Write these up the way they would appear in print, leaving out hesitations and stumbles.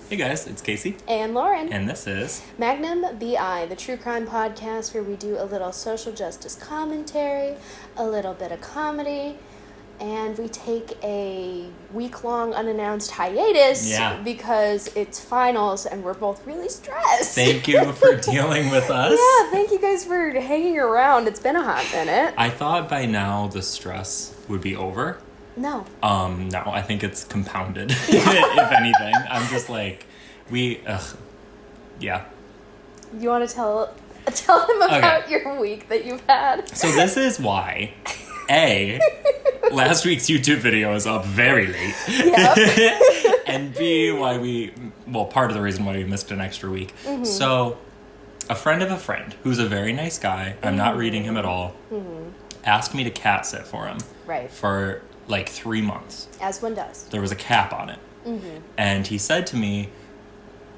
Hey guys, it's Casey. And Lauren. And this is Magnum B.I, the true crime podcast where we do a little social justice commentary, a little bit of comedy, and we take a week-long unannounced hiatus because it's finals and we're both really stressed. Thank you for dealing with us. Yeah, thank you guys for hanging around. It's been a hot minute. I thought by now the stress would be over. No. No, I think it's compounded, if anything. I'm just like, yeah. You want to tell them about your week that you've had? So this is why, last week's YouTube video is up very late. Yep. And B, part of the reason why we missed an extra week. Mm-hmm. So, a friend of a friend, who's a very nice guy, I'm not reading him at all, asked me to cat sit for him. Right. For like 3 months. As one does. There was a cap on it. And he said to me,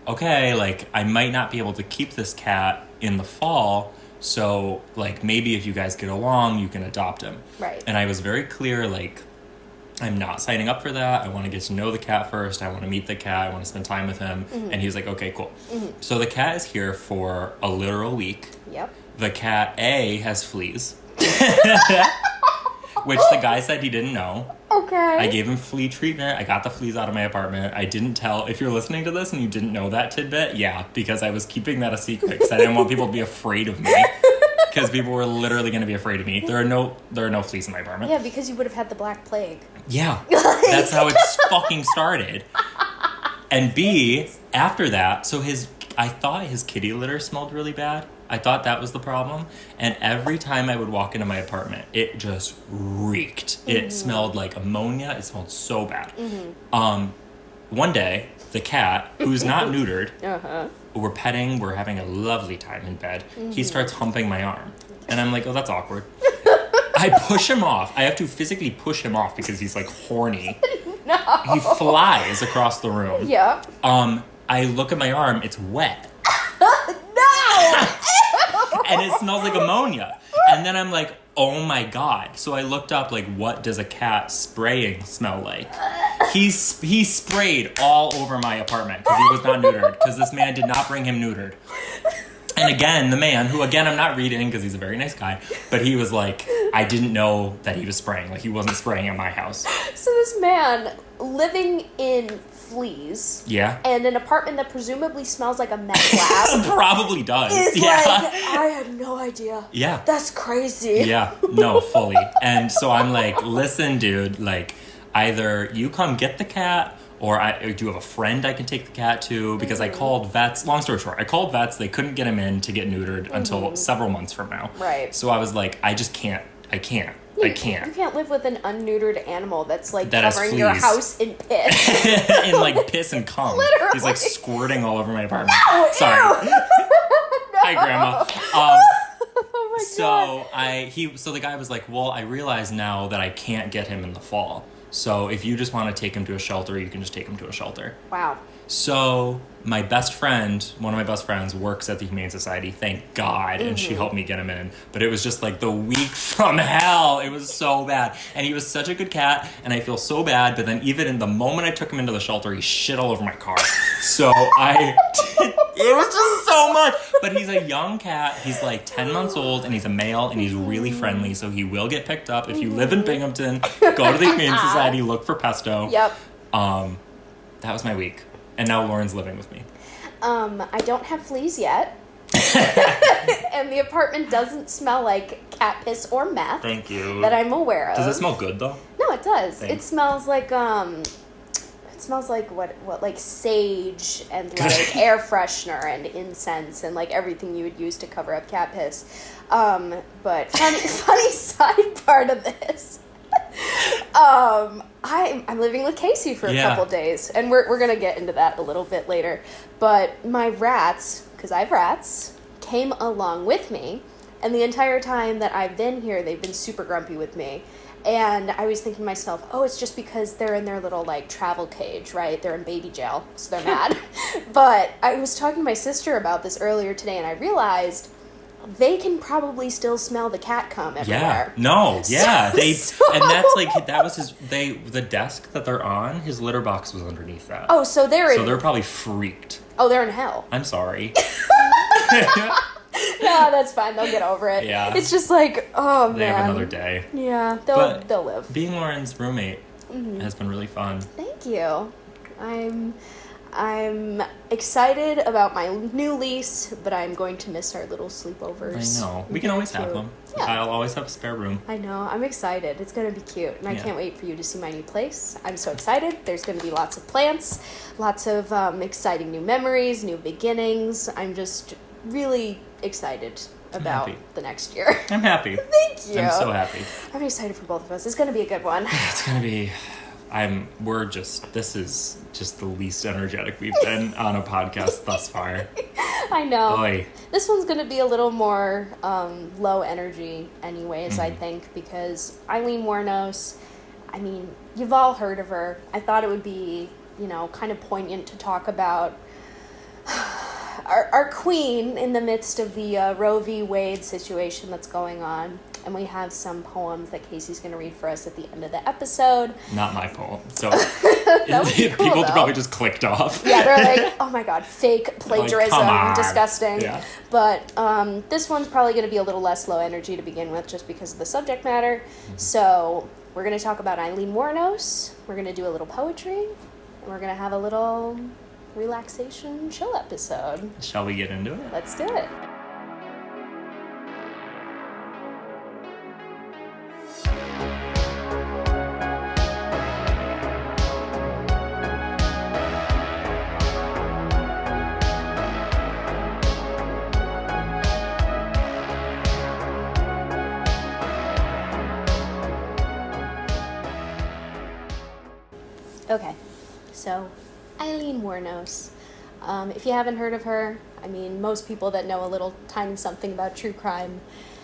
okay, like, I might not be able to keep this cat in the fall, so, like, maybe if you guys get along, you can adopt him. Right. And I was very clear, like, I'm not signing up for that. I want to get to know the cat first. I want to meet the cat. I want to spend time with him. And he was like, okay, cool. So the cat is here for a literal week. Yep. The cat, has fleas. Which the guy said he didn't know. Okay. I gave him flea treatment. I got the fleas out of my apartment. I didn't tell. If you're listening to this and you didn't know that tidbit, because I was keeping that a secret because I didn't want people to be afraid of me. Because people were literally going to be afraid of me. There are no fleas in my apartment. Yeah, because you would have had the Black Plague. Yeah. That's how it fucking started. And B, after that, I thought his kitty litter smelled really bad. I thought that was the problem. And every time I would walk into my apartment, it just reeked. It smelled like ammonia. It smelled so bad. One day, the cat, who's not neutered, we're petting, we're having a lovely time in bed. He starts humping my arm. And I'm like, oh, that's awkward. I push him off. I have to physically push hhim off because he's like horny. No. He flies across the room. Yeah. I look at my arm, it's wet. No! And it smells like ammonia. And then I'm like, oh my God. So I looked up, like, what does a cat spraying smell like? He sprayed all over my apartment because he was not neutered. Because this man did not bring him neutered. And again, the man, who again I'm not reading because he's a very nice guy, but he was like, I didn't know that he was spraying. Like, he wasn't spraying at my house. So this man, living in fleas, and an apartment that presumably smells like a meth lab, probably does. Is like, I had no idea. Yeah. That's crazy. Yeah, no, fully. And so I'm like, listen, dude, like, either you come get the cat, or do you have a friend I can take the cat to? Because I called vets. Long story short, I called vets. They couldn't get him in to get neutered until several months from now. Right. So I was like, I just can't. I can't. You can't live with an unneutered animal that's like covering your fleas. house in piss. In like piss and cum. Literally. He's like squirting all over my apartment. No, sorry. Ew. Hi, Grandma. Oh my God. So the guy was like, well, I realize now that I can't get him in the fall. So if you just want to take him to a shelter, you can just take him to a shelter. Wow. So my best friend, one of my best friends, works at the Humane Society, thank God, and she helped me get him in. But it was just like the week from hell. It was so bad. And he was such a good cat, and I feel so bad, but then even in the moment I took him into the shelter, he shit all over my car. So it was just so much. But he's a young cat. He's like 10 months old, and he's a male, and he's really friendly, so he will get picked up. If you live in Binghamton, go to the Humane Society, look for Pesto. Yep. That was my week. And now Lauren's living with me. I don't have fleas yet. And the apartment doesn't smell like cat piss or meth. Thank you. That I'm aware of. Does it smell good though? No, it does. Thanks. It smells like what like sage and like air freshener and incense and like everything you would use to cover up cat piss. But funny side part of this. I'm living with Casey for a couple days, and we're gonna get into that a little bit later. But my rats, because I have rats, came along with me, and the entire time that I've been here, they've been super grumpy with me. And I was thinking to myself, oh, it's just because they're in their little, like, travel cage, right? They're in baby jail, so they're mad. But I was talking to my sister about this earlier today, and I realized they can probably still smell the cat cum everywhere. Yeah. No. Yeah. And that's like, that was the desk that they're on, his litter box was underneath that. Oh, so they're probably freaked. Oh, they're in hell. I'm sorry. No, that's fine. They'll get over it. Yeah. It's just like, oh, man. They have another day. Yeah. They'll live. Being Lauren's roommate has been really fun. Thank you. I'm excited about my new lease, but I'm going to miss our little sleepovers. I know. We can always have them. Yeah. I'll always have a spare room. I know. I'm excited. It's going to be cute. And I can't wait for you to see my new place. I'm so excited. There's going to be lots of plants, lots of exciting new memories, new beginnings. I'm just really excited about the next year. I'm happy. Thank you. I'm so happy. I'm excited for both of us. It's going to be a good one. It's going to be... this is just the least energetic we've been on a podcast thus far. I know. Oy. This one's going to be a little more low energy anyways, I think, because Aileen Wuornos, I mean, you've all heard of her. I thought it would be, kind of poignant to talk about our queen in the midst of the Roe v. Wade situation that's going on. And we have some poems that Casey's going to read for us at the end of the episode. Not my poem. So cool, people though. Probably just clicked off. Yeah, they're like, oh my god, fake plagiarism, come on. disgusting. Yeah. But this one's probably going to be a little less low energy to begin with just because of the subject matter. Mm-hmm. So we're going to talk about Aileen Wuornos. We're going to do a little poetry. And we're going to have a little relaxation chill episode. Shall we get into it? Let's do it. Okay, so Aileen Wuornos. If you haven't heard of her, I mean, most people that know a little tiny something about true crime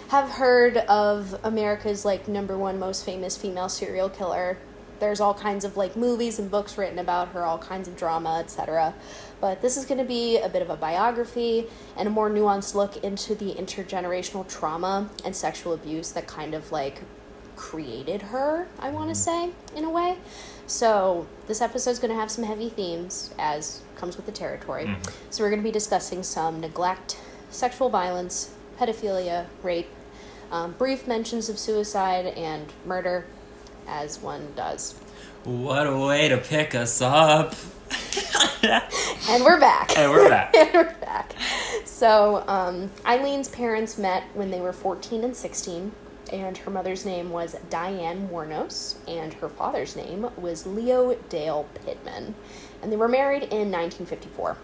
have heard of America's, #1 most famous female serial killer. There's all kinds of, movies and books written about her, all kinds of drama, etc. But this is going to be a bit of a biography and a more nuanced look into the intergenerational trauma and sexual abuse that kind of, created her, I want to say, in a way. So this episode's going to have some heavy themes, as comes with the territory. Mm-hmm. So we're going to be discussing some neglect, sexual violence, pedophilia, rape, brief mentions of suicide and murder, as one does. What a way to pick us up. And we're back. And we're back. And we're back. So Aileen's parents met when they were 14 and 16. And her mother's name was Diane Wuornos, and her father's name was Leo Dale Pittman. And they were married in 1954.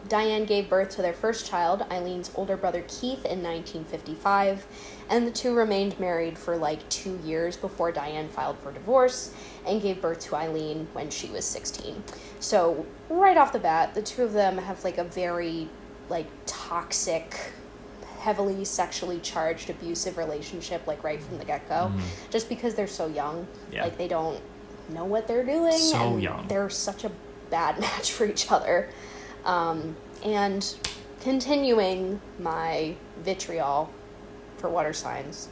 Diane gave birth to their first child, Aileen's older brother Keith, in 1955, and the two remained married for 2 years before Diane filed for divorce and gave birth to Aileen when she was 16. So right off the bat, the two of them have a very toxic, heavily sexually charged, abusive relationship, right from the get-go, just because they're so young. Yeah. They don't know what they're doing. So and young. They're such a bad match for each other. And continuing my vitriol for water signs.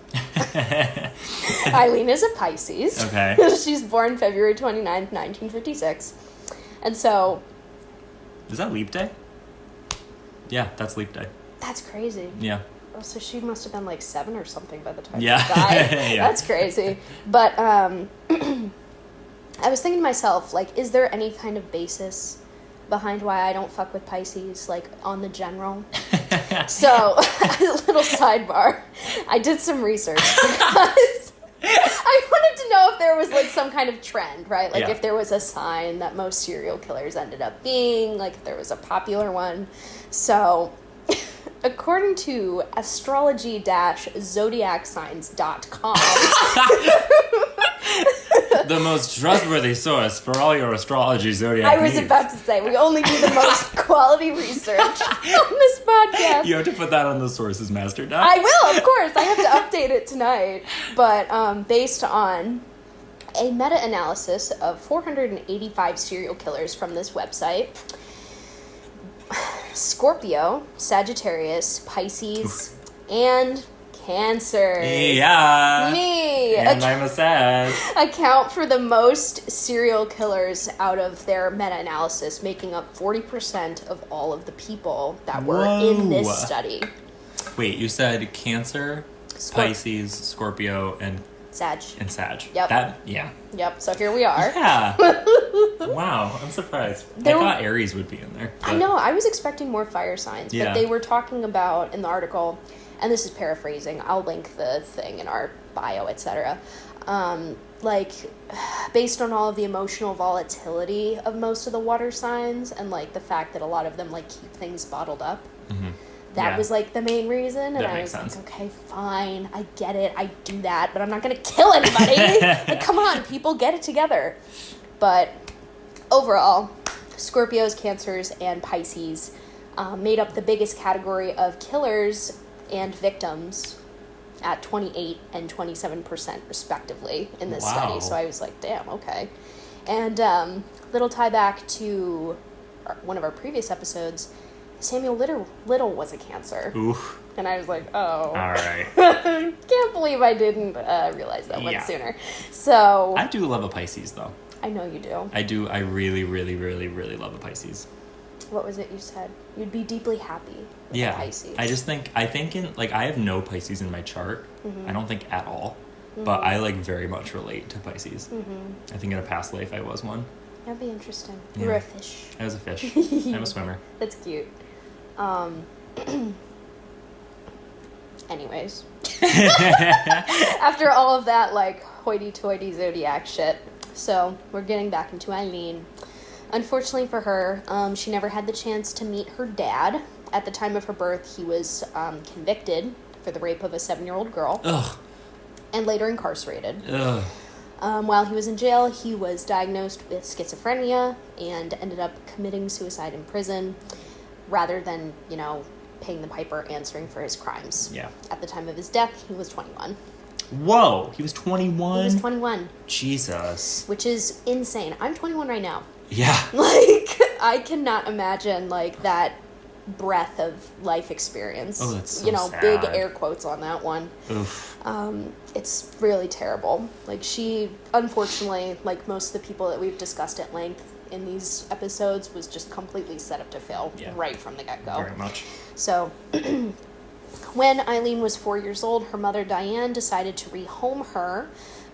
Aileen is a Pisces. Okay. She's born February 29th, 1956. And so... Is that Leap Day? Yeah, that's Leap Day. That's crazy. Yeah. Oh, so she must have been 7 or something by the time she Yeah. died. Yeah. That's crazy. But I was thinking to myself, is there any kind of basis behind why I don't fuck with Pisces, on the general? So, a little sidebar. I did some research because I wanted to know if there was, some kind of trend, right? If there was a sign that most serial killers ended up being, if there was a popular one. So... According to astrology-zodiacsigns.com, the most trustworthy source for all your astrology zodiac I was needs. about to say, we only do the most quality research on this podcast. You have to put that on the sources master doc. I will, of course. I have to update it tonight. But based on a meta-analysis of 485 serial killers from this website... Scorpio, Sagittarius, Pisces, and Cancer. Yeah. Me. And I'm a Sag. Account for the most serial killers out of their meta-analysis, making up 40% of all of the people that were in this study. Wait, you said Cancer, Pisces, Scorpio, and Sag. Yep. Yep, so here we are. Yeah. Wow, I'm surprised. I thought Aries would be in there. I know, I was expecting more fire signs, but they were talking about, in the article, and this is paraphrasing, I'll link the thing in our bio, etc. Based on all of the emotional volatility of most of the water signs, and, like, the fact that a lot of them, like, keep things bottled up. Mm-hmm. That was, like, the main reason. And I was like, okay, fine, I get it, I do that, but I'm not going to kill anybody. Like, come on, people, get it together. But overall, Scorpios, Cancers, and Pisces made up the biggest category of killers and victims at 28 and 27% respectively in this study. So I was like, damn, okay. And little tie back to one of our previous episodes, Samuel Little was a Cancer. Oof. And I was like, oh. All right. Can't believe I didn't realize that one sooner. So I do love a Pisces, though. I know you do. I do. I really, really, really, really love a Pisces. What was it you said? You'd be deeply happy with a Pisces. I think in, like, I have no Pisces in my chart. Mm-hmm. I don't think at all. Mm-hmm. But I, like, very much relate to Pisces. Mm-hmm. I think in a past life I was one. That'd be interesting. Yeah. You were a fish. I was a fish. I'm a swimmer. That's cute. Anyways. After all of that, like, hoity-toity zodiac shit. So, we're getting back into Aileen. Unfortunately for her, she never had the chance to meet her dad. At the time of her birth, he was convicted for the rape of a 7-year-old girl. Ugh. And later incarcerated. Ugh. While he was in jail, he was diagnosed with schizophrenia and ended up committing suicide in prison rather than, paying the piper, answering for his crimes. Yeah. At the time of his death, he was 21. Whoa, he was 21? He was 21. Jesus. Which is insane. I'm 21 right now. Yeah. Like, I cannot imagine, like, that breadth of life experience. Oh, that's so sad. Big air quotes on that one. Oof. It's really terrible. Like, she, unfortunately, like most of the people that we've discussed at length in these episodes, was just completely set up to fail right from the get-go. Very much. So, when Aileen was 4 years old, her mother, Diane, decided to rehome her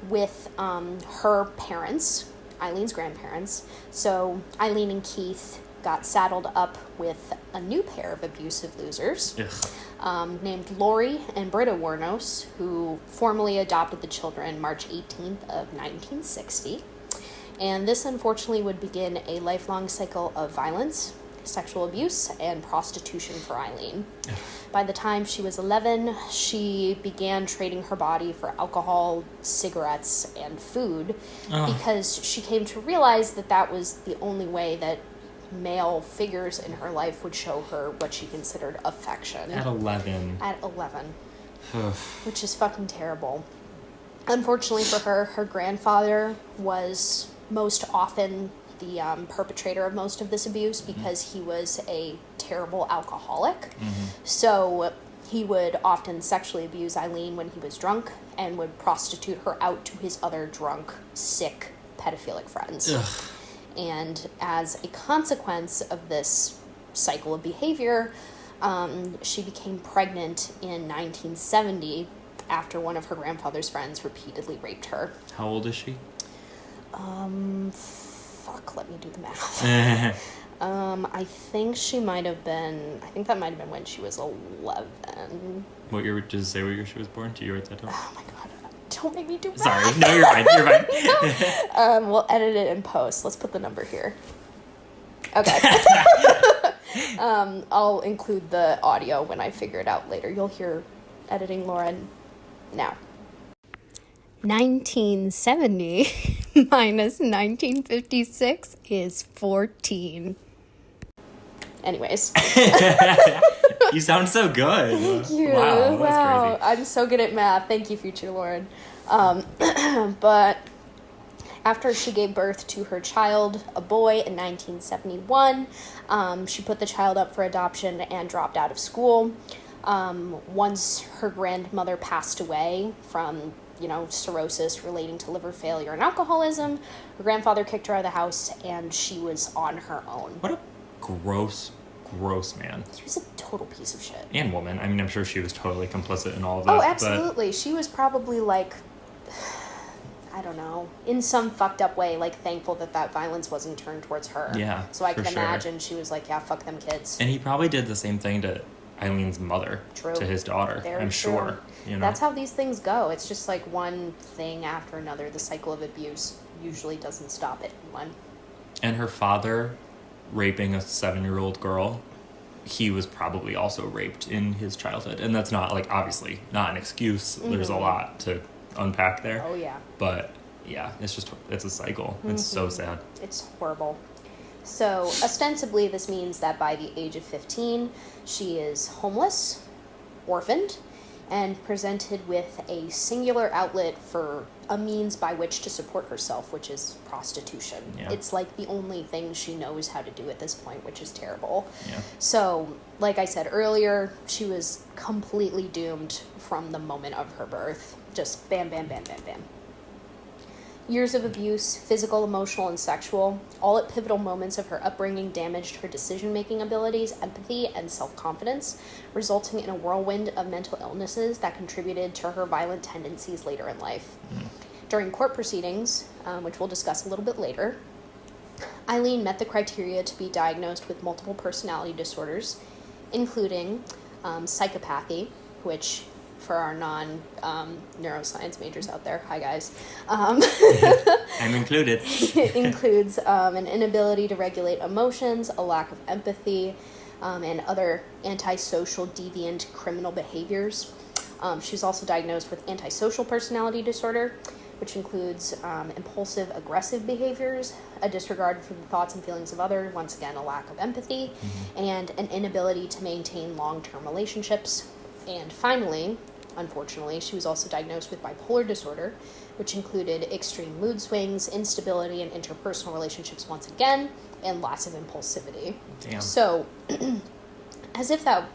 with her parents, Eileen's grandparents. So, Aileen and Keith got saddled up with a new pair of abusive losers named Lori and Britta Wuornos, who formally adopted the children March 18th of 1960. And this, unfortunately, would begin a lifelong cycle of violence, sexual abuse, and prostitution for Aileen. By the time she was 11, she began trading her body for alcohol, cigarettes, and food because she came to realize that that was the only way that male figures in her life would show her what she considered affection. At 11. At 11. Which is fucking terrible. Unfortunately for her, her grandfather was most often the perpetrator of most of this abuse because he was a terrible alcoholic. Mm-hmm. So he would often sexually abuse Aileen when he was drunk and would prostitute her out to his other drunk, sick, pedophilic friends. Ugh. And as a consequence of this cycle of behavior, she became pregnant in 1970 after one of her grandfather's friends repeatedly raped her. How old is she? Let me do the math. I think that might have been when she was 11. What year, does it say what year she was born? Do you write that down? Oh my god, don't make me do math. Sorry, no, you're fine. We'll edit it in post. Let's put the number here. Okay. I'll include the audio when I figure it out later. You'll hear editing Lauren now. 1970 minus 1956 is 14. Anyways. You sound so good. Thank you. Wow, Wow. I'm so good at math. Thank you, future Lauren. But After she gave birth to her child, a boy, in 1971, she put the child up for adoption and dropped out of school. Once her grandmother passed away from, cirrhosis relating to liver failure and alcoholism, her grandfather kicked her out of the house, and she was on her own. What a gross man. She was a total piece of shit. And woman. I mean, I'm sure she was totally complicit in all of that. Oh, absolutely. She was probably, I don't know, in some fucked up way, thankful that violence wasn't turned towards her. Yeah, so I can imagine she was like, yeah, fuck them kids. And he probably did the same thing to Eileen's mother. True. To his daughter. I'm sure. That's how these things go. It's just one thing after another. The cycle of abuse usually doesn't stop at one. And her father raping a 7-year-old girl, he was probably also raped in his childhood. And that's not, obviously not an excuse. Mm-hmm. There's a lot to unpack there. Oh, yeah. But, yeah, it's a cycle. It's so sad. It's horrible. So, ostensibly, this means that by the age of 15, she is homeless, orphaned, and presented with a singular outlet for a means by which to support herself, which is prostitution. Yeah. It's the only thing she knows how to do at this point, which is terrible. Yeah. So, like I said earlier, she was completely doomed from the moment of her birth. Just bam, bam, bam, bam, bam. Years of abuse, physical, emotional, and sexual, all at pivotal moments of her upbringing, damaged her decision-making abilities, empathy, and self-confidence, resulting in a whirlwind of mental illnesses that contributed to her violent tendencies later in life. During court proceedings, which we'll discuss a little bit later, Aileen met the criteria to be diagnosed with multiple personality disorders, including psychopathy, which, for our non-neuroscience majors out there, hi guys. I'm included. Includes an inability to regulate emotions, a lack of empathy, and other antisocial, deviant, criminal behaviors. She was also diagnosed with antisocial personality disorder, which includes impulsive, aggressive behaviors, a disregard for the thoughts and feelings of others, once again, a lack of empathy, and an inability to maintain long-term relationships. And finally, unfortunately, she was also diagnosed with bipolar disorder, which included extreme mood swings, instability in interpersonal relationships once again, and lots of impulsivity. Damn. So, as if that,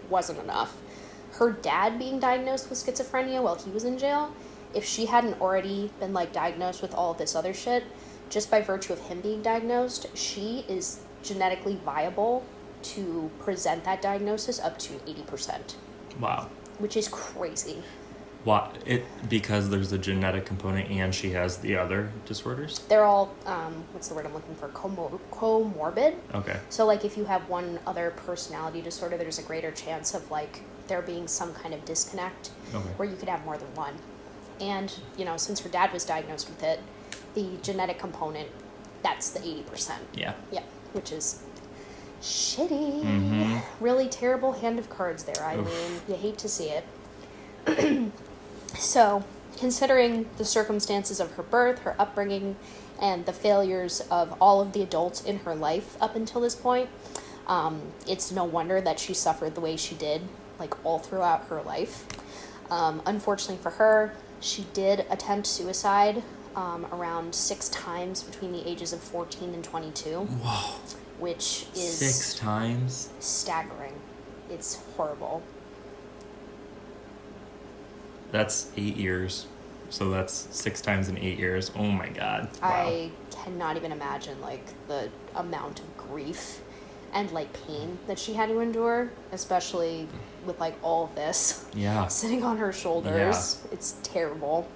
wasn't enough, her dad being diagnosed with schizophrenia while he was in jail, if she hadn't already been, diagnosed with all of this other shit, just by virtue of him being diagnosed, she is genetically viable to present that diagnosis up to 80%. Wow. Which is crazy. Why? Because there's a genetic component and she has the other disorders? They're all, what's the word I'm looking for? Comorbid. Okay. So, if you have one other personality disorder, there's a greater chance of, there being some kind of disconnect where you could have more than one. And, since her dad was diagnosed with it, the genetic component, that's the 80%. Yeah. Yeah, which is shitty. Mm-hmm. Really terrible hand of cards there, Aileen. You hate to see it. So, considering the circumstances of her birth, her upbringing, and the failures of all of the adults in her life up until this point, it's no wonder that she suffered the way she did, all throughout her life. Unfortunately for her, she did attempt suicide around 6 times between the ages of 14 and 22. Whoa. Which is 6 times? Staggering. It's horrible. That's 8 years. So that's 6 times in 8 years. Oh my God. Wow. I cannot even imagine the amount of grief and pain that she had to endure, especially with all of this sitting on her shoulders. Yeah. It's terrible.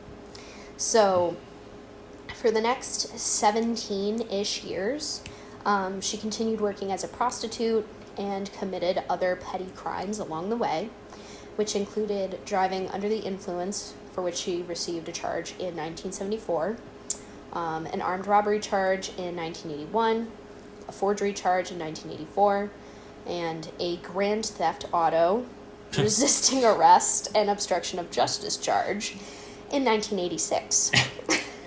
So for the next 17-ish years, she continued working as a prostitute and committed other petty crimes along the way, which included driving under the influence, for which she received a charge in 1974, an armed robbery charge in 1981, a forgery charge in 1984, and a grand theft auto, resisting arrest, and obstruction of justice charge in 1986,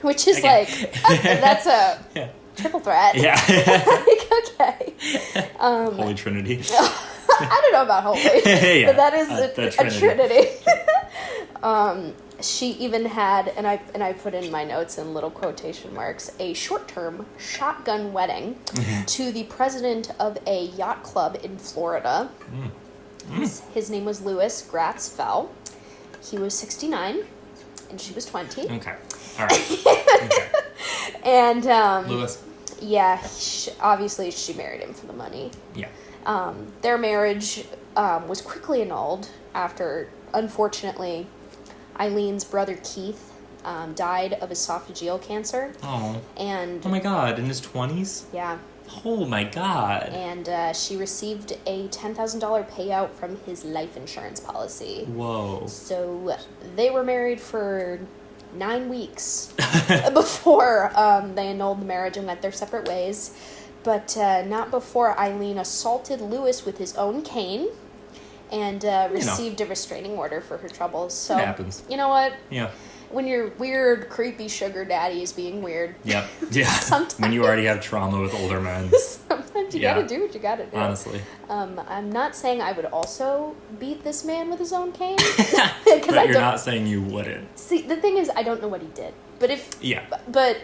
which is that's a triple threat. Yeah. Okay. Holy Trinity. I don't know about holy, yeah, but that is a trinity. She even had, and I put in my notes in little quotation marks, a short-term shotgun wedding to the president of a yacht club in Florida. His name was Louis Gratz Fell. He was 69, and she was 20. Okay. All right. Okay. And, Louis. Yeah, obviously she married him for the money. Yeah. Their marriage was quickly annulled after, unfortunately, Eileen's brother Keith died of esophageal cancer. Oh. And oh my God, in his 20s? Yeah. Oh my God. And she received a $10,000 payout from his life insurance policy. Whoa. So they were married for 9 weeks before they annulled the marriage and went their separate ways. But not before Aileen assaulted Louis with his own cane and received a restraining order for her troubles. So, it happens. You know what? Yeah. When your weird, creepy sugar daddy is being weird. Yep. Yeah. Sometimes. When you already have trauma with older men. Sometimes you gotta do what you gotta do. Honestly. I'm not saying I would also beat this man with his own cane. But you're not saying you wouldn't. See, the thing is, I don't know what he did. But if... Yeah. But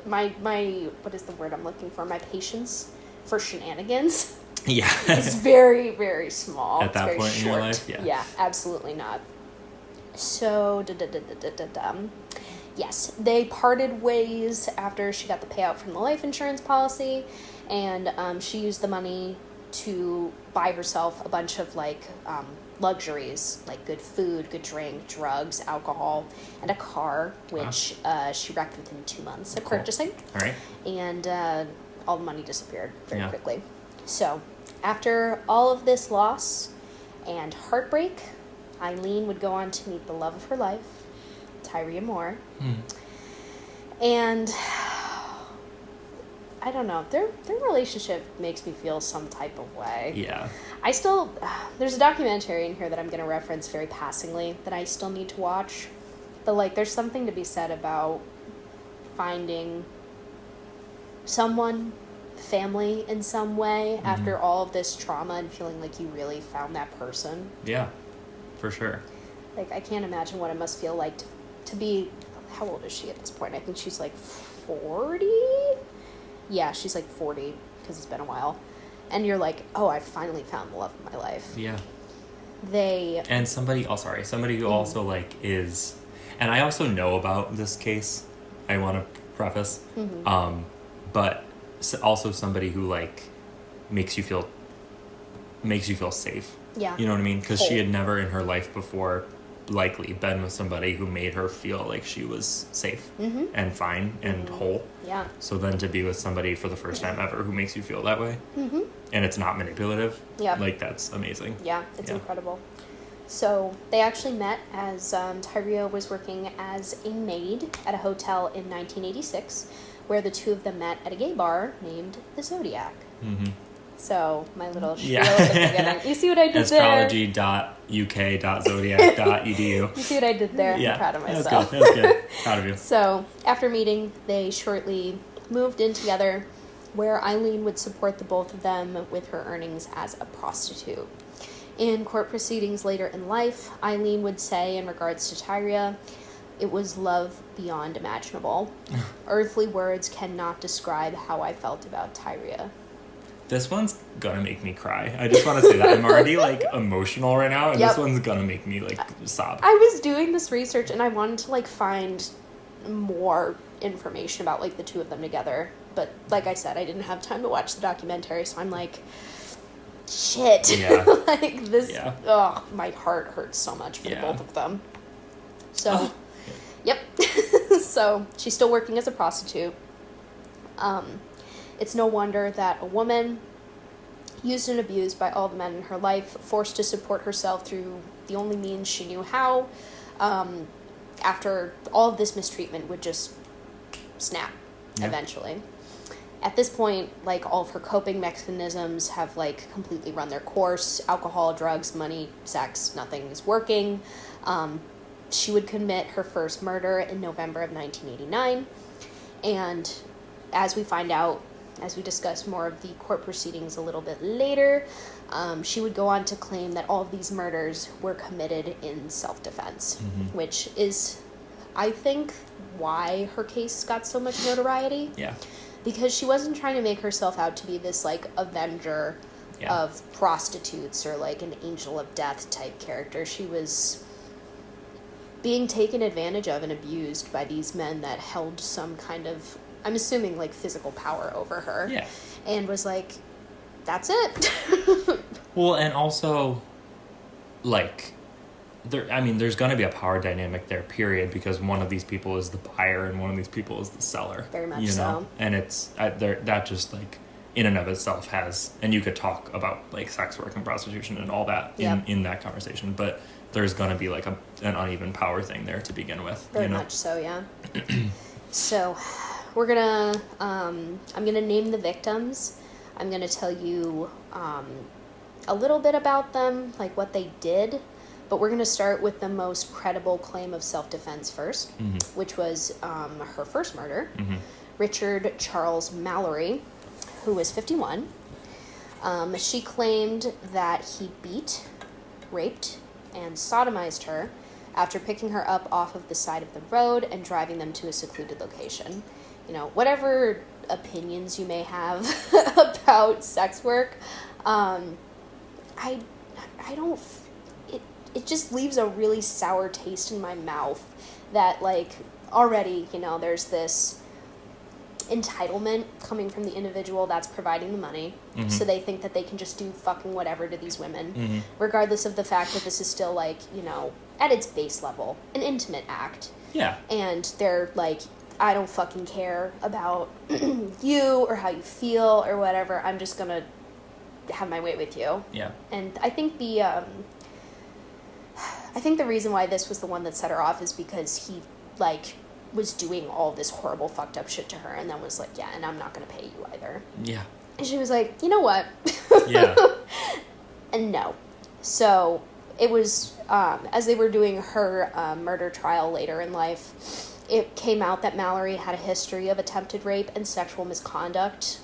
my what is the word I'm looking for? My patience for shenanigans. Yeah. It's very, very small. At that point in your life, yeah. Yeah, absolutely not. So, yes, they parted ways after she got the payout from the life insurance policy, and she used the money to buy herself a bunch of, like, luxuries, like good food, good drink, drugs, alcohol, and a car, which she wrecked within 2 months of purchasing. All right. And all the money disappeared very quickly. So, after all of this loss and heartbreak, Aileen would go on to meet the love of her life, Tyria Moore. And I don't know, their relationship makes me feel some type of way. Yeah. I still, there's a documentary in here that I'm going to reference very passingly that I still need to watch. But, like, there's something to be said about finding someone, family in some way after all of this trauma and feeling like you really found that person. Yeah, for sure. Like, I can't imagine what it must feel like to be, how old is she at this point? I think she's like 40? Yeah, she's like 40 because it's been a while. And you're like, oh, I finally found the love of my life. Yeah. And somebody who also, like, is, and I also know about this case, I want to preface, but also somebody who, like, makes you feel safe. Yeah. You know what I mean? Because she had never in her life before likely been with somebody who made her feel like she was safe and fine and whole. Yeah. So then to be with somebody for the first time ever who makes you feel that way, and it's not manipulative, like, that's amazing. Yeah, it's incredible. So they actually met as Tyria was working as a maid at a hotel in 1986, where the two of them met at a gay bar named the Zodiac. So my little spiel at the beginning. You see what I did there? Astrology.uk.zodiac.edu. You see what I did there? Yeah, I'm proud of myself. That was good. Proud of you. So after meeting, they shortly moved in together, where Aileen would support the both of them with her earnings as a prostitute. In court proceedings later in life, Aileen would say in regards to Tyria, it was love beyond imaginable. Earthly words cannot describe how I felt about Tyria. This one's gonna make me cry. I just want to say that. I'm already, like, emotional right now, and this one's gonna make me, like, sob. I was doing this research, and I wanted to, like, find more information about, like, the two of them together. But, like I said, I didn't have time to watch the documentary, so I'm like, shit. Yeah. Like, this, my heart hurts so much for the both of them. So, So, she's still working as a prostitute. It's no wonder that a woman used and abused by all the men in her life, forced to support herself through the only means she knew how, after all of this mistreatment would just snap eventually. At this point, like, all of her coping mechanisms have, like, completely run their course. Alcohol, drugs, money, sex, nothing is working. She would commit her first murder in November of 1989. And as we find out as we discuss more of the court proceedings a little bit later, she would go on to claim that all of these murders were committed in self-defense, which is, I think, why her case got so much notoriety. Yeah. Because she wasn't trying to make herself out to be this, like, avenger of prostitutes or, like, an angel of death type character. She was being taken advantage of and abused by these men that held some kind of, I'm assuming, like, physical power over her. Yeah. And was like, that's it. Well, and also, like, there's going to be a power dynamic there, period, because one of these people is the buyer and one of these people is the seller. Very much so. And it's, that just, like, in and of itself has, and you could talk about, like, sex work and prostitution and all that in that conversation, but there's going to be, like, an uneven power thing there to begin with. Very much so, yeah. So, we're going to, I'm going to name the victims. I'm going to tell you a little bit about them, like what they did, but we're going to start with the most credible claim of self-defense first, which was her first murder. Richard Charles Mallory, who was 51. She claimed that he beat, raped, and sodomized her after picking her up off of the side of the road and driving them to a secluded location. You know, whatever opinions you may have about sex work, I don't, it just leaves a really sour taste in my mouth that, like, already, you know, there's this entitlement coming from the individual that's providing the money, so they think that they can just do fucking whatever to these women, regardless of the fact that this is still, like, you know, at its base level, an intimate act. Yeah. And they're like, I don't fucking care about you or how you feel or whatever. I'm just gonna have my way with you. Yeah. And I think the reason why this was the one that set her off is because he, like, was doing all this horrible fucked up shit to her and then was like, yeah, and I'm not gonna pay you either. Yeah. And she was like, you know what? Yeah. And no. So it was, as they were doing her murder trial later in life, it came out that Mallory had a history of attempted rape and sexual misconduct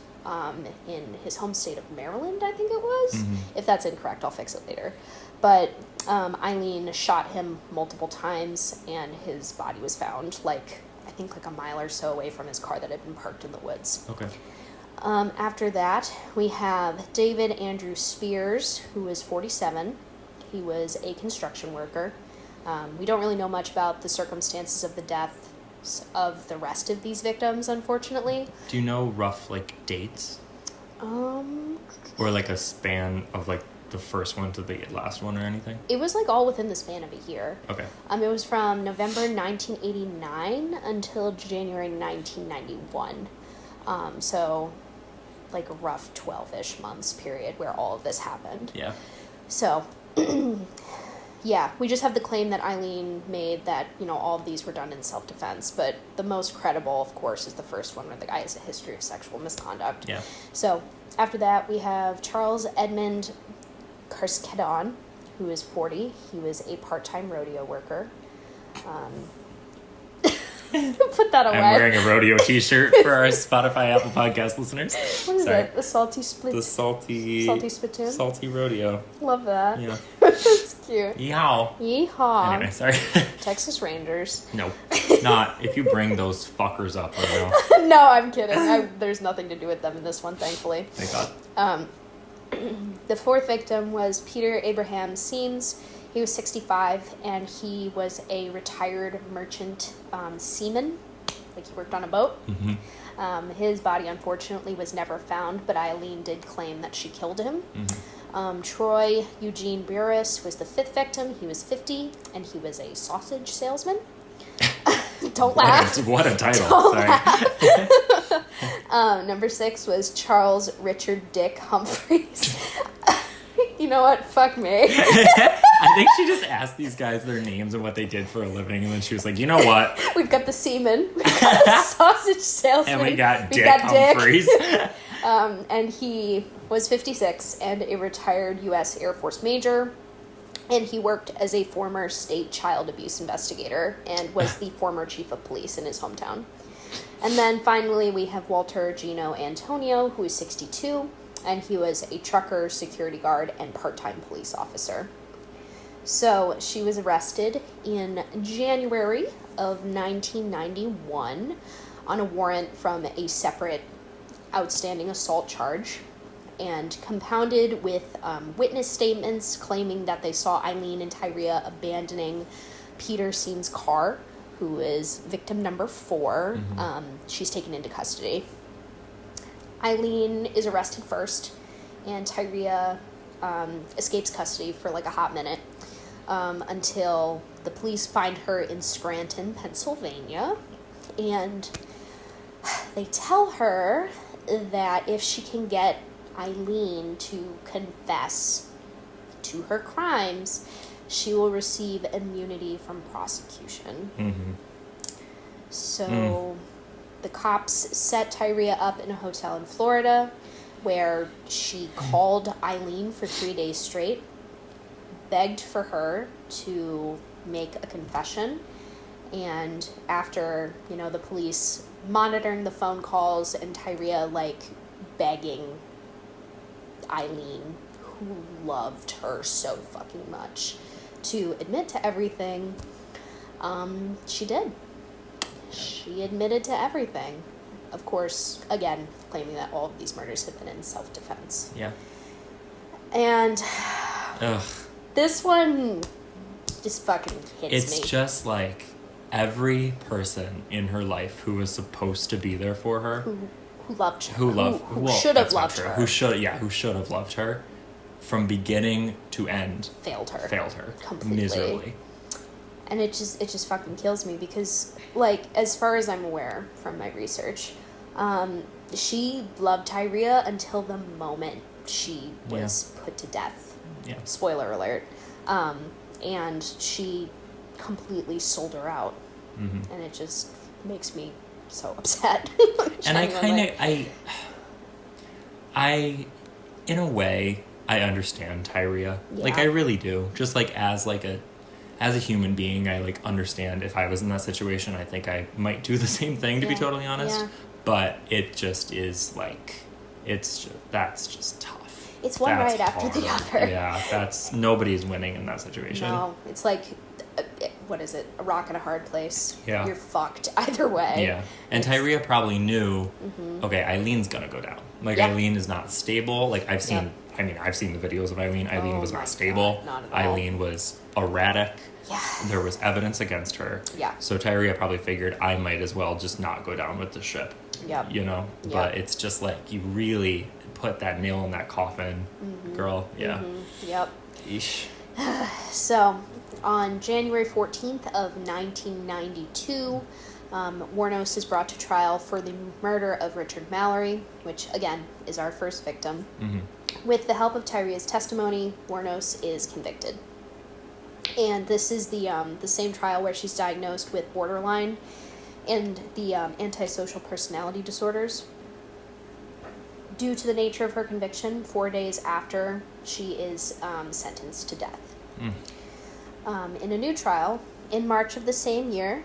in his home state of Maryland, I think it was. If that's incorrect, I'll fix it later. But Aileen shot him multiple times, and his body was found, like, I think like a mile or so away from his car that had been parked in the woods. Okay. After that, we have David Andrew Spears, who was 47. He was a construction worker. We don't really know much about the circumstances of the death of the rest of these victims, unfortunately. Do you know rough, like, dates? Or, like, a span of, like, the first one to the last one or anything? It was, like, all within the span of a year. Okay. It was from November 1989 until January 1991. So, like, a rough 12-ish months period where all of this happened. Yeah. So, yeah, we just have the claim that Aileen made that, you know, all of these were done in self-defense, but the most credible, of course, is the first one where the guy has a history of sexual misconduct. Yeah. So, after that, we have Charles Edmund Karskedon, who is 40. He was a part-time rodeo worker. Put that away. I'm wearing a rodeo t-shirt for our Spotify, Apple Podcast listeners. What is it? The salty split? The salty spittoon? Salty rodeo. Love that. Yeah. That's cute. Yeehaw. Yeehaw. Anyway, sorry. Texas Rangers. No. Not if you bring those fuckers up. I know. No, I'm kidding. There's nothing to do with them in this one, thankfully. Thank God. The fourth victim was Peter Abraham Seams. He was 65, and he was a retired merchant seaman. Like, he worked on a boat. His body, unfortunately, was never found, but Aileen did claim that she killed him. Troy Eugene Burris was the fifth victim. He was 50, and he was a sausage salesman. Don't laugh. What a title. Don't laugh. Number 6 was Charles Richard Dick Humphreys. You know what? Fuck me. I think she just asked these guys their names and what they did for a living, and then she was like, you know what? We've got the seaman, we got the sausage salesman, and we got Dick Humphreys. And he was 56 and a retired U.S. Air Force major, and he worked as a former state child abuse investigator and was the former chief of police in his hometown. And then finally we have Walter Gino Antonio, who is 62, and he was a trucker, security guard, and part-time police officer. So she was arrested in January of 1991 on a warrant from a separate outstanding assault charge, and compounded with witness statements claiming that they saw Aileen and Tyria abandoning Peter Seen's car, who is victim number 4. She's taken into custody. Aileen is arrested first, and Tyria escapes custody for like a hot minute until the police find her in Scranton, Pennsylvania, and they tell her that if she can get Aileen to confess to her crimes, she will receive immunity from prosecution. So the cops set Tyria up in a hotel in Florida, where she called Aileen for 3 days straight, begged for her to make a confession, and after, the police monitoring the phone calls and Tyria, begging Aileen, who loved her so fucking much, to admit to everything, she did. She admitted to everything. Of course, again, claiming that all of these murders had been in self-defense. Yeah. And this one just fucking hits me. It's just like every person in her life who was supposed to be there for her, who loved her, who should have loved her, who should have loved her, from beginning to end, failed her completely, miserably. And it just fucking kills me because, as far as I'm aware from my research, she loved Tyria until the moment she was put to death. Yeah. Spoiler alert. And she completely sold her out. And it just makes me so upset. And I in a way, I understand Tyria. Yeah. I really do. Just as a human being, I understand if I was in that situation. I think I might do the same thing, to be totally honest. Yeah. But it just is that's just tough. It's one that's right after the other. Yeah, nobody's winning in that situation. No, it's what is it? A rock and a hard place. Yeah. You're fucked either way. Yeah. And Tyria probably knew, okay, Eileen's gonna go down. Eileen is not stable. I've seen the videos of Eileen. Eileen was not stable. God, not at all. Eileen was erratic. Yeah. There was evidence against her. Yeah. So Tyria probably figured, I might as well just not go down with the ship. Yep. But it's just you really put that nail in that coffin, girl. Yeah. Yep. Eesh. So, on January 14th of 1992, Wuornos is brought to trial for the murder of Richard Mallory, which, again, is our first victim. With the help of Tyria's testimony, Wuornos is convicted. And this is the same trial where she's diagnosed with borderline and the antisocial personality disorders. Due to the nature of her conviction, 4 days after she is sentenced to death. In a new trial, in March of the same year,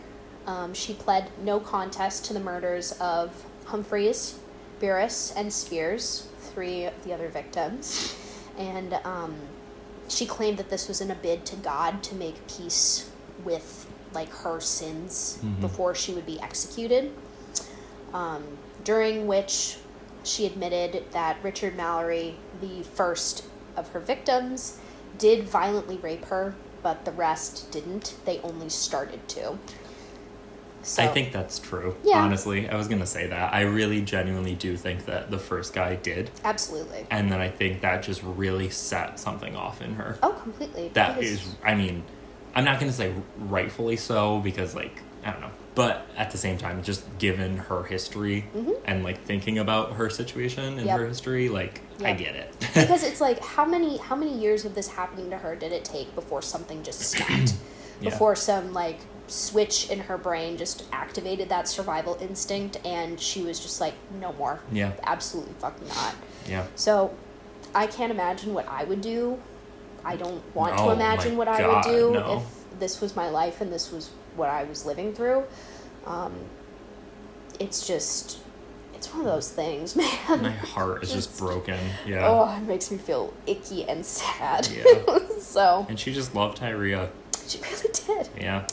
she pled no contest to the murders of Humphreys, Burris, and Spears, 3 of the other victims. And she claimed that this was in a bid to God to make peace with her sins before she would be executed. During which she admitted that Richard Mallory, the first of her victims, did violently rape her, but the rest didn't. They only started to. So, I think that's true, yeah. Honestly. I was going to say that. I really genuinely do think that the first guy did. Absolutely. And then I think that just really set something off in her. Oh, completely. That is, I'm not going to say rightfully so, because, I don't know. But at the same time, just given her history and thinking about her situation and her history, I get it. Because it's how many years of this happening to her did it take before something just snapped? Before some switch in her brain just activated that survival instinct and she was just no more. Yeah. Absolutely fucking not. Yeah. So I can't imagine what I would do. I don't want to imagine what I would do if this was my life and this was what I was living through. it's just, it's one of those things, man. My heart is just broken. Yeah. Oh, it makes me feel icky and sad. Yeah. So. And she just loved Tyria. She really did. Yeah.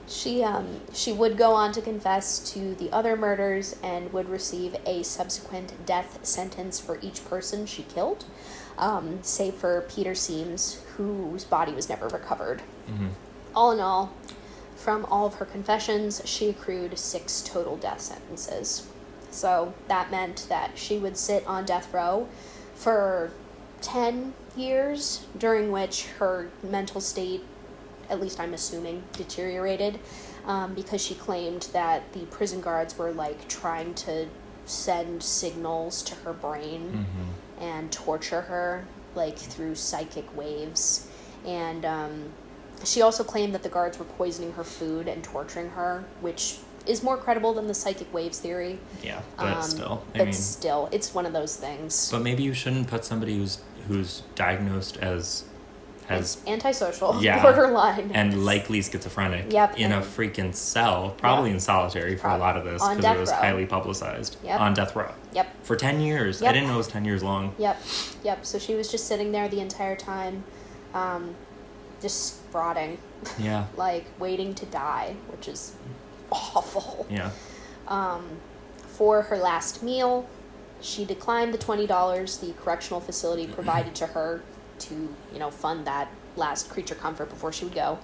She would go on to confess to the other murders and would receive a subsequent death sentence for each person she killed, save for Peter Seams, whose body was never recovered. Mm-hmm. All in all, from all of her confessions, she accrued 6 total death sentences. So that meant that she would sit on death row for 10 years, during which her mental state, at least I'm assuming, deteriorated, because she claimed that the prison guards were like trying to send signals to her brain and torture her like through psychic waves. And she also claimed that the guards were poisoning her food and torturing her, which is more credible than the psychic waves theory. Yeah, but still. Still, it's one of those things. But maybe you shouldn't put somebody who's diagnosed as antisocial, yeah, borderline, and likely schizophrenic in a freaking cell, probably in solitary for a lot of this, because it was highly publicized. On death row. For 10 years. I didn't know it was 10 years long. Yep. So she was just sitting there the entire time, just rotting. Yeah. Like waiting to die, which is awful. Yeah. For her last meal, she declined the $20 the correctional facility provided to her to, fund that last creature comfort before she would go,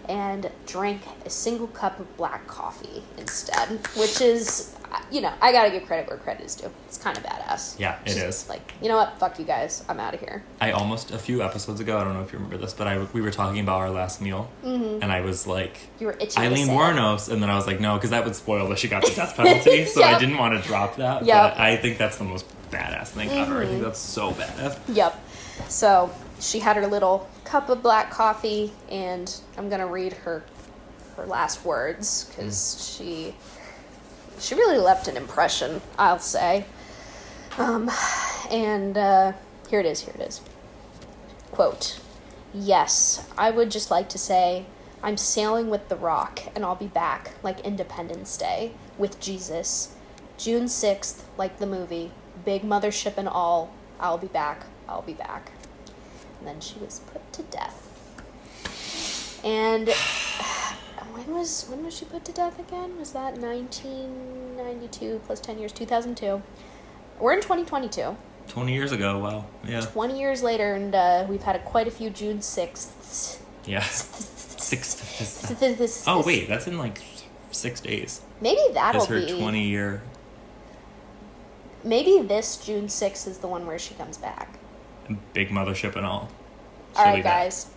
and drank a single cup of black coffee instead, which is, I gotta give credit where credit is due. It's kind of badass. Yeah, it is. Like, you know what? Fuck you guys. I'm out of here. I almost, a few episodes ago, I don't know if you remember this, but we were talking about our last meal, and I was like, you were itching Aileen Wuornos, and then I was like, no, because that would spoil that she got the death penalty, so I didn't want to drop that, but I think that's the most badass thing ever. I think that's so badass. Yep. So she had her little cup of black coffee, and I'm gonna read her last words, because she really left an impression, I'll say. And here it is. Quote, "Yes, I would just like to say I'm sailing with the Rock, and I'll be back like Independence Day with Jesus. June 6th, like the movie, big mothership and all, I'll be back. And then she was put to death. And when was she put to death again? Was that 1992 plus 10 years? 2002. We're in 2022. 20 years ago, wow. Yeah. 20 years later, and we've had quite a few June 6th. Yeah. 6th. Oh, wait, that's in like 6 days. Maybe that'll be... Is her 20-year... Maybe this June 6th is the one where she comes back. Big mothership and all. All right, guys.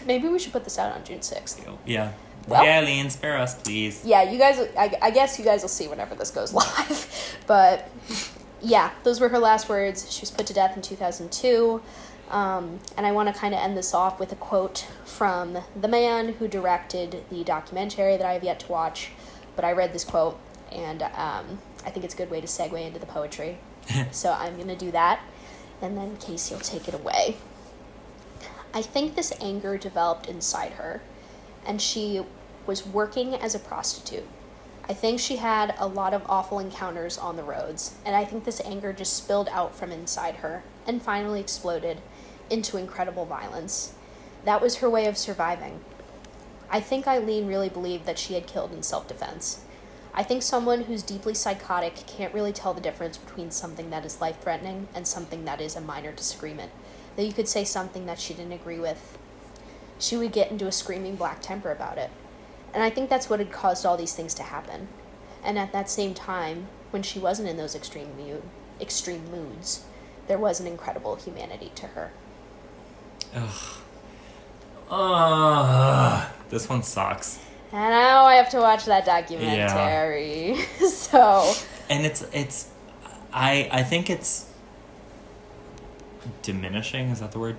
Maybe we should put this out on June 6th. Yeah. Well, Aileen, spare us, please. Yeah, you guys, I guess you guys will see whenever this goes live. But, yeah, those were her last words. She was put to death in 2002. And I want to kind of end this off with a quote from the man who directed the documentary that I have yet to watch. But I read this quote, and I think it's a good way to segue into the poetry. So I'm going to do that. And then Casey will take it away. I think this anger developed inside her, and she was working as a prostitute. I think she had a lot of awful encounters on the roads, and I think this anger just spilled out from inside her and finally exploded into incredible violence. That was her way of surviving. I think Aileen really believed that she had killed in self-defense. I think someone who's deeply psychotic can't really tell the difference between something that is life-threatening and something that is a minor disagreement. That you could say something that she didn't agree with. She would get into a screaming black temper about it. And I think that's what had caused all these things to happen. And at that same time, when she wasn't in those extreme moods, there was an incredible humanity to her. Ugh. This one sucks. And now I have to watch that documentary. Yeah. So. And I think it's diminishing, is that the word?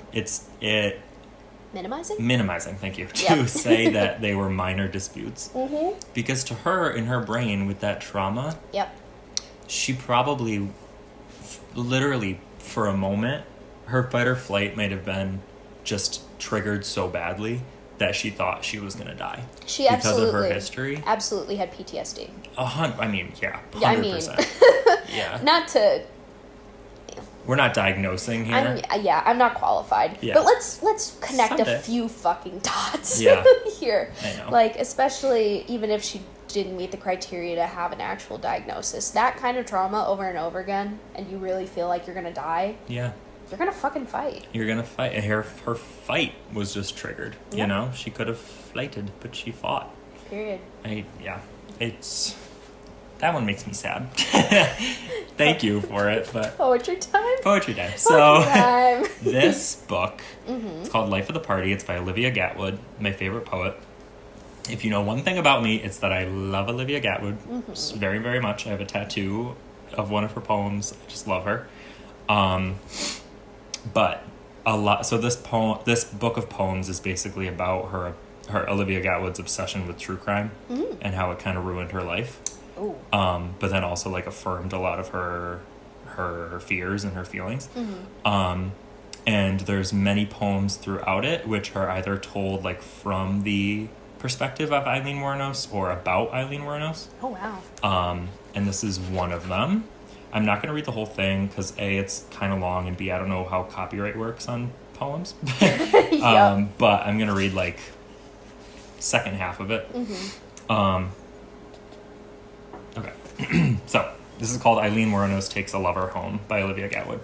Minimizing, thank you. To say that they were minor disputes. Mm-hmm. Because to her, in her brain, with that trauma, she probably, literally, for a moment, her fight or flight might have been just triggered so badly that she thought she was going to die. She because absolutely, of her history. Absolutely had PTSD. 100%. Yeah. Not to... We're not diagnosing here. I'm not qualified. Yeah. But let's connect a few fucking dots here. I know. Like, especially even if she didn't meet the criteria to have an actual diagnosis. That kind of trauma over and over again, and you really feel like you're going to die. Yeah. You're going to fucking fight. You're going to fight. And her fight was just triggered. Yep. You know? She could have flighted, but she fought. Period. It's... That one makes me sad. Thank you for it. But Poetry time? Poetry time. So, this book, it's called Life of the Party. It's by Olivia Gatwood, my favorite poet. If you know one thing about me, it's that I love Olivia Gatwood very, very much. I have a tattoo of one of her poems. I just love her. But a lot. So this book of poems is basically about her Olivia Gatwood's obsession with true crime and how it kind of ruined her life. Ooh. But then also like affirmed a lot of her fears and her feelings. And there's many poems throughout it which are either told like from the perspective of Aileen Wuornos or about Aileen Wuornos. Oh wow. And this is one of them. I'm not going to read the whole thing because A, it's kind of long, and B, I don't know how copyright works on poems. But I'm going to read like second half of it. Okay. So, this is called Aileen Wuornos Takes a Lover Home by Olivia Gatwood.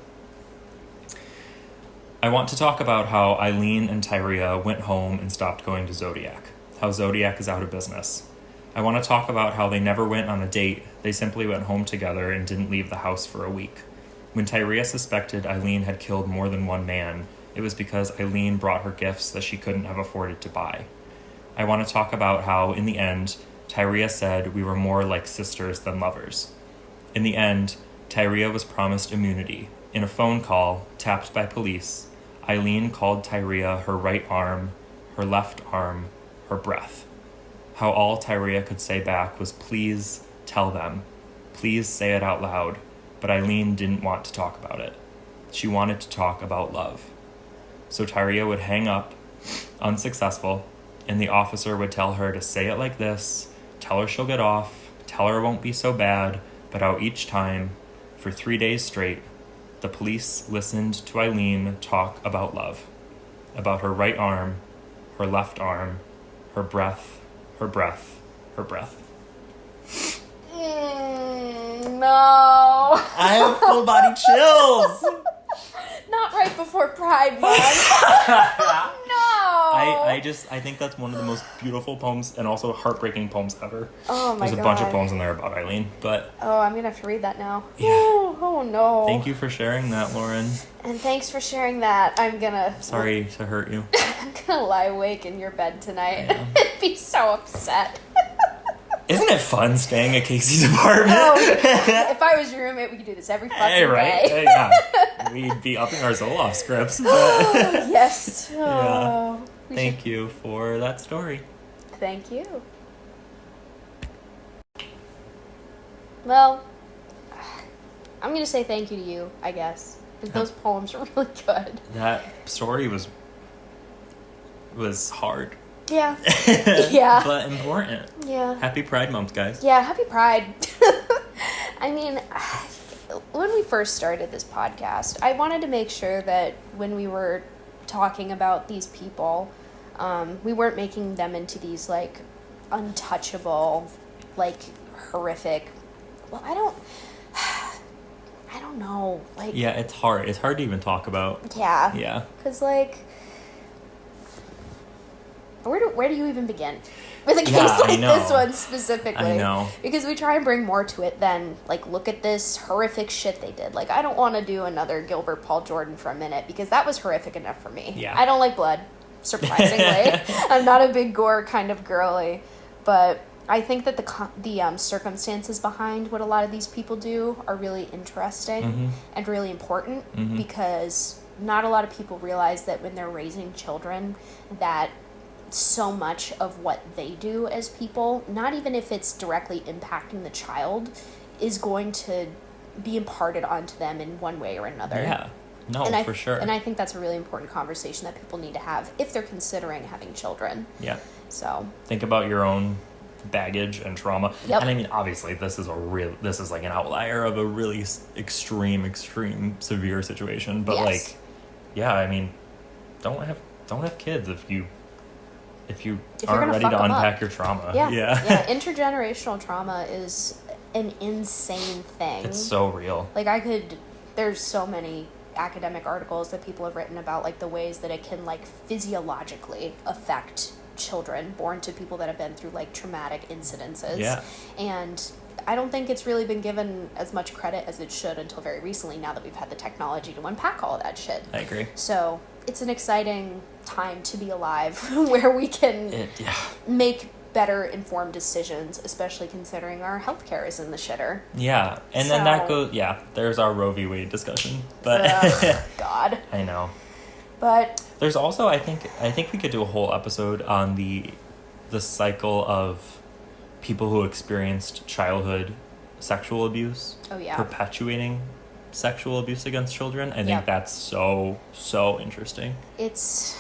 I want to talk about how Aileen and Tyria went home and stopped going to Zodiac. How Zodiac is out of business. I want to talk about how they never went on a date. They simply went home together and didn't leave the house for a week. When Tyria suspected Aileen had killed more than one man, it was because Aileen brought her gifts that she couldn't have afforded to buy. I want to talk about how, in the end, Tyria said we were more like sisters than lovers. In the end, Tyria was promised immunity. In a phone call, tapped by police, Aileen called Tyria her right arm, her left arm, her breath. How all Tyria could say back was, please tell them. Please say it out loud. But Aileen didn't want to talk about it. She wanted to talk about love. So Tyria would hang up, unsuccessful, and the officer would tell her to say it like this, tell her she'll get off, tell her it won't be so bad, but how each time, for 3 days straight, the police listened to Aileen talk about love, about her right arm, her left arm, her breath, her breath, her breath. No. I have full body chills. Not right before Pride Month. No. I think that's one of the most beautiful poems and also heartbreaking poems ever. Oh my god. There's a bunch of poems in there about Aileen, but... Oh, I'm going to have to read that now. Yeah. Oh no. Thank you for sharing that, Lauren. And thanks for sharing that. I'm going to... Sorry to hurt you. I'm going to lie awake in your bed tonight and be so upset. Isn't it fun staying at Casey's apartment? Oh, if I was your roommate, we could do this every fucking day. Hey, yeah. We'd be upping our Zoloft scripts. But... Yes. Yeah. Thank you for that story. Thank you. Well, I'm going to say thank you to you, I guess. Because those poems are really good. That story was hard. Yeah. Yeah. But important. Yeah. Happy Pride Month, guys. Yeah, happy Pride. I mean, when we first started this podcast, I wanted to make sure that when we were talking about these people, we weren't making them into these, like, untouchable, like, horrific... Well, I don't know. Like... Yeah, it's hard. It's hard to even talk about. Yeah. Yeah. Because, like... Where do you even begin with a case like this one specifically? I know. Because we try and bring more to it than, like, look at this horrific shit they did. Like, I don't want to do another Gilbert Paul Jordan for a minute because that was horrific enough for me. Yeah. I don't like blood, surprisingly. I'm not a big gore kind of girly. But I think that the circumstances behind what a lot of these people do are really interesting and really important because not a lot of people realize that when they're raising children that so much of what they do as people, not even if it's directly impacting the child, is going to be imparted onto them in one way or another. No, for sure. And I think that's a really important conversation that people need to have if they're considering having children. Yeah. So think about your own baggage and trauma. Yep. And I mean, obviously, this is like an outlier of a really extreme, severe situation. But like, yeah, I mean, don't have kids if you aren't ready to unpack your trauma. Yeah. Intergenerational trauma is an insane thing. It's so real. Like there's so many academic articles that people have written about like the ways that it can like physiologically affect children born to people that have been through like traumatic incidences. Yeah. And I don't think it's really been given as much credit as it should until very recently, now that we've had the technology to unpack all of that shit. I agree. So it's an exciting time to be alive where we can make better informed decisions, especially considering our healthcare is in the shitter. Yeah. And then that goes, there's our Roe v. Wade discussion. But God. I know. But there's also, I think we could do a whole episode on the cycle of people who experienced childhood sexual abuse. Oh, yeah. Perpetuating sexual abuse against children. I think that's so interesting. It's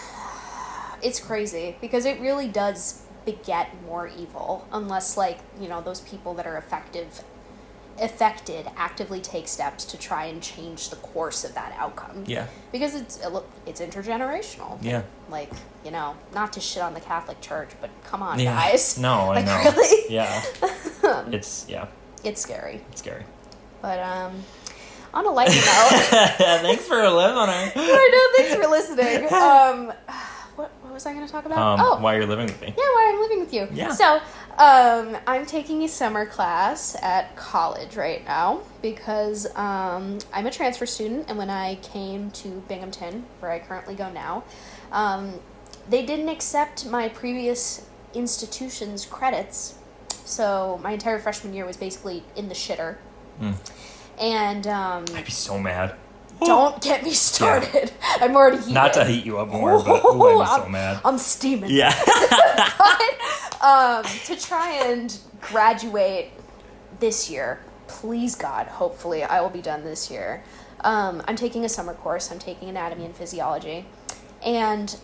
crazy because it really does beget more evil unless, like, you know, those people that are affected actively take steps to try and change the course of that outcome. Yeah. Because it's intergenerational. Yeah. Like, you know, not to shit on the Catholic Church, but come on, guys. No, like, I know. Really? Yeah. It's scary. It's scary. But, on a lighter note. Thanks for listening. I know, thanks for listening. What was I going to talk about? Why you're living with me. Yeah, why I'm living with you. Yeah. So, I'm taking a summer class at college right now because I'm a transfer student, and when I came to Binghamton, where I currently go now, they didn't accept my previous institution's credits, so my entire freshman year was basically in the shitter. And I'd be so mad. Don't get me started. Yeah. I'm already heated. Not to heat you up more, but I'd be so mad. I'm steaming. Yeah. But, to try and graduate this year, please God, hopefully I will be done this year. I'm taking a summer course. I'm taking anatomy and physiology. And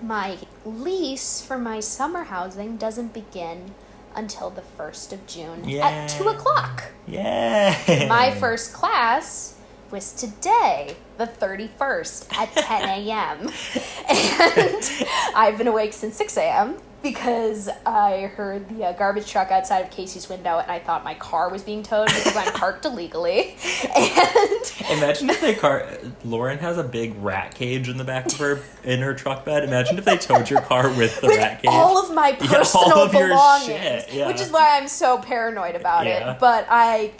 my lease for my summer housing doesn't begin until the 1st of June at 2 o'clock. Yeah. My first class was today, the 31st, at 10 a.m. And I've been awake since 6 a.m. because I heard the garbage truck outside of Casey's window, and I thought my car was being towed because I'm parked illegally. And imagine if Lauren has a big rat cage in the back of her truck bed. Imagine if they towed your car with the rat cage. All of my personal belongings, shit, which is why I'm so paranoid about it. But I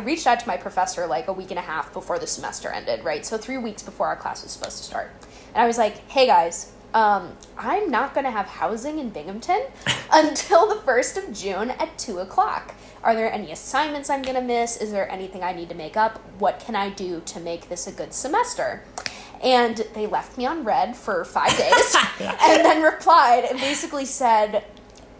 reached out to my professor like a week and a half before the semester ended, right? So 3 weeks before our class was supposed to start. And I was like, hey guys, I'm not going to have housing in Binghamton until the 1st of June at 2 o'clock. Are there any assignments I'm going to miss? Is there anything I need to make up? What can I do to make this a good semester? And they left me on red for 5 days and then replied and basically said,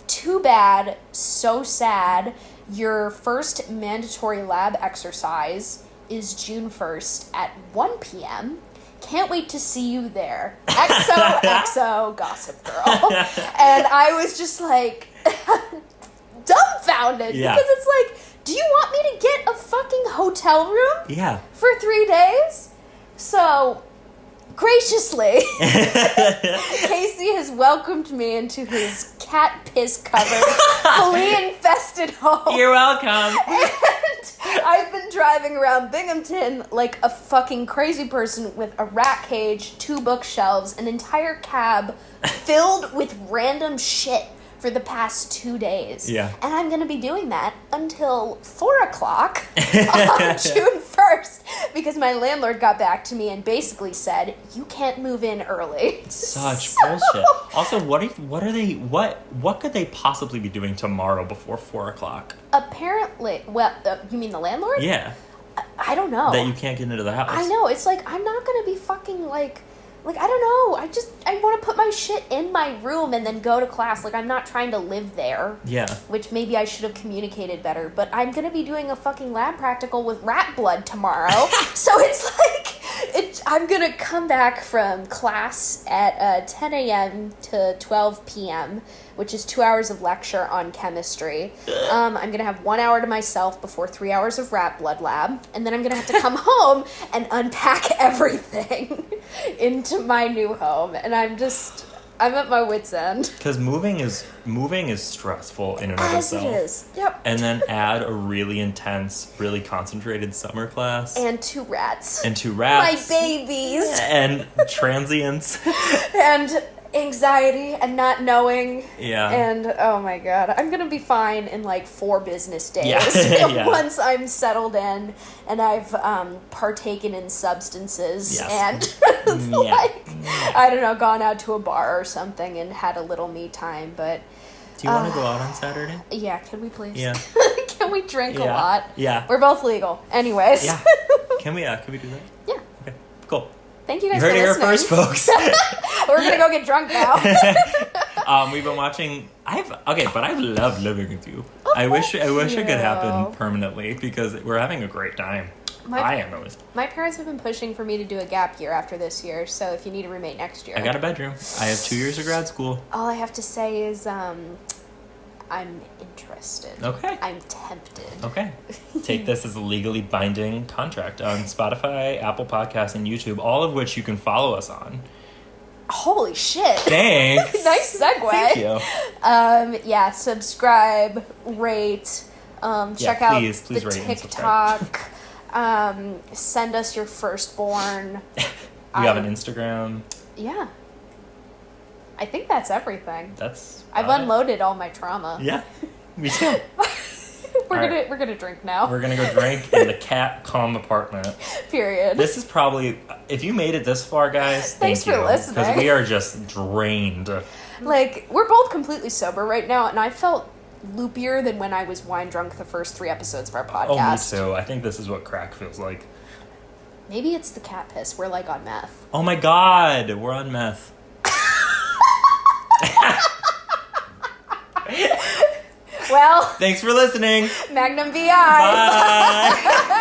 too bad, so sad. Your first mandatory lab exercise is June 1st at 1 p.m. Can't wait to see you there. XOXO Gossip Girl. And I was just like dumbfounded because it's like, do you want me to get a fucking hotel room for 3 days? So graciously, Casey has welcomed me into his cat piss covered, flea infested home. You're welcome. And I've been driving around Binghamton like a fucking crazy person with a rat cage, 2 bookshelves, an entire cab filled with random shit for the past 2 days. Yeah. And I'm going to be doing that until 4 o'clock on June 1st because my landlord got back to me and basically said, you can't move in early. Such bullshit. Also, what could they possibly be doing tomorrow before 4 o'clock? Apparently, you mean the landlord? Yeah. I don't know. That you can't get into the house. I know. It's like, I'm not going to be fucking like, I don't know. I want to put my shit in my room and then go to class. Like, I'm not trying to live there. Yeah. Which maybe I should have communicated better. But I'm going to be doing a fucking lab practical with rat blood tomorrow. So it's like, I'm going to come back from class at 10 a.m. to 12 p.m., which is 2 hours of lecture on chemistry. I'm going to have 1 hour to myself before 3 hours of rat blood lab. And then I'm going to have to come home and unpack everything into my new home. And I'm at my wit's end. Because moving is stressful in and of itself. It is. Yep. And then add a really intense, really concentrated summer class. And 2 rats. My babies. And transients. And anxiety and not knowing. Yeah. And oh my god, I'm gonna be fine in like 4 business days. Yeah. Once I'm settled in and I've partaken in substances and I don't know, gone out to a bar or something and had a little me time. But do you want to go out on Saturday? Yeah, can we please? Yeah. Can we drink a lot? Yeah. We're both legal. Anyways. Yeah. Can we do that? Yeah. Okay. Cool. Thank you guys for listening. You heard it here first, folks. We're gonna go get drunk now. We've been watching. But I've loved living with you. I wish it could happen permanently because we're having a great time. I am at least. My parents have been pushing for me to do a gap year after this year, so if you need a roommate next year. I got a bedroom. I have 2 years of grad school. All I have to say is I'm interested. Okay. I'm tempted. Okay. Take this as a legally binding contract on Spotify, Apple Podcasts, and YouTube, all of which you can follow us on. Holy shit. Thanks. Nice segue. Thank you. Subscribe, rate, check out the TikTok. Send us your firstborn. We have an Instagram. Yeah. I think that's everything. I've about unloaded all my trauma. Yeah, me too. We're gonna drink now. We're gonna go drink in the cat calm apartment. Period. This is probably, if you made it this far, guys, thanks for listening. Because we are just drained. Like, we're both completely sober right now, and I felt loopier than when I was wine drunk the first 3 episodes of our podcast. Oh, me too. I think this is what crack feels like. Maybe it's the cat piss. We're like on meth. Oh my god, we're on meth. Well, thanks for listening. Magnum B.I. Bye.